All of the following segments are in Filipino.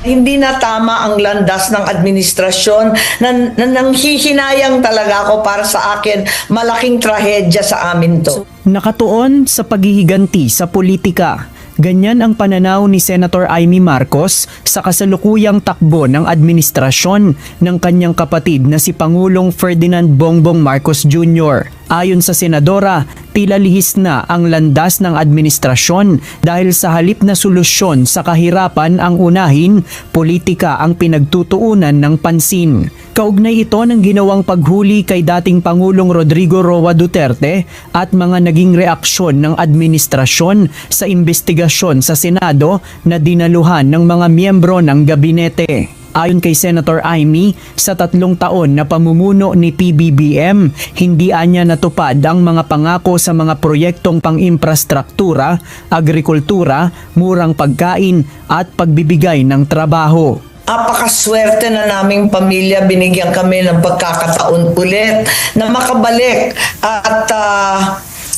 Hindi na tama ang landas ng administrasyon na nanghihinayang talaga ako. Para sa akin, malaking trahedya sa amin to. Nakatuon sa paghihiganti sa politika. Ganyan ang pananaw ni Senator Amy Marcos sa kasalukuyang takbo ng administrasyon ng kanyang kapatid na si Pangulong Ferdinand Bongbong Marcos Jr. Ayon sa senadora, tila lihis na ang landas ng administrasyon dahil sa halip na solusyon sa kahirapan ang unahin, politika ang pinagtutuunan ng pansin. Kaugnay ito ng ginawang paghuli kay dating Pangulong Rodrigo Roa Duterte at mga naging reaksyon ng administrasyon sa investigasyon sa Senado na dinaluhan ng mga miyembro ng gabinete. Ayon kay Senator Amy, sa 3 taon na pamumuno ni PBBM, hindi anya natupad ang mga pangako sa mga proyektong pang-infrastruktura, agrikultura, murang pagkain at pagbibigay ng trabaho. Napakaswerte na naming pamilya, binigyan kami ng pagkakataon ulit na makabalik at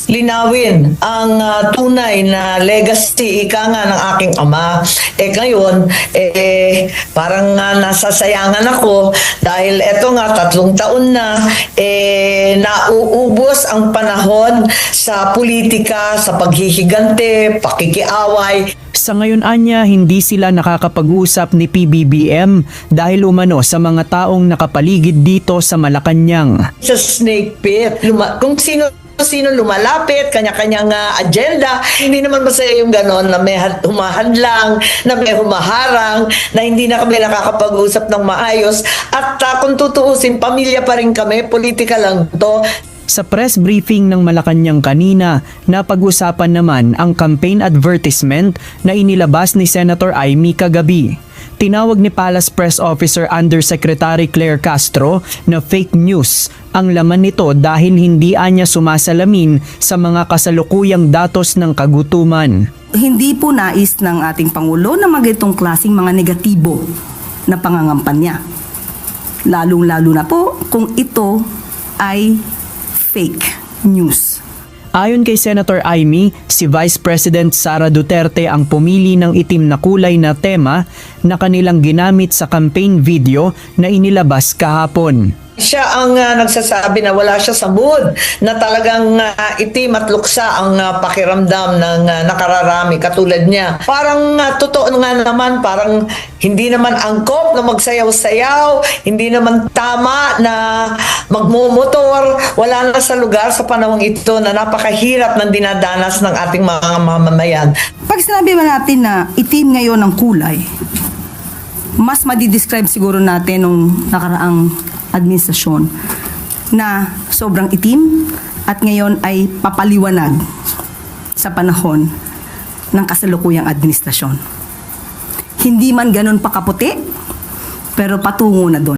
linawin ang tunay na legacy, ika nga ng aking ama. Ngayon, parang nasasayangan ako dahil eto nga 3 taon na nauubos ang panahon sa politika, sa paghihigante, pakikiaway. Sa ngayon anya, hindi sila nakakapag-usap ni PBBM dahil umano sa mga taong nakapaligid dito sa Malacanang. Sa snake pit, kung sino lumalapit, kanya-kanyang agenda. Hindi naman masaya yung ganon na may humahadlang, na may humaharang, na hindi na kami nakakapag-usap ng maayos. At kung tutuusin, pamilya pa rin kami, politika lang to. Sa press briefing ng Malacanang kanina, napag-usapan naman ang campaign advertisement na inilabas ni Senator Amy kagabi. Tinawag ni Palace Press Officer Undersecretary Claire Castro na fake news ang laman nito dahil hindi anya sumasalamin sa mga kasalukuyang datos ng kagutuman. Hindi po nais ng ating Pangulo na magitong klaseng mga negatibo na pangangampanya. Lalong-lalo na po kung ito ay fake news. Ayon kay Senator Amy, si Vice President Sara Duterte ang pumili ng itim na kulay na tema na kanilang ginamit sa campaign video na inilabas kahapon. Siya ang nagsasabi na wala siya sa mood, na talagang itim at luksa ang pakiramdam ng nakararami katulad niya. Parang totoo nga naman, parang hindi naman angkop na magsayaw-sayaw, hindi naman tama na magmumotor. Wala na sa lugar sa panahong ito na napakahirap ng dinadanas ng ating mga mamamayan. Pag sinabi ba natin na itim ngayon ang kulay, mas madidescribe siguro natin nung nakaraang administrasyon na sobrang itim at ngayon ay papaliwanag sa panahon ng kasalukuyang administrasyon. Hindi man ganun pa kaputi, pero patungo na doon.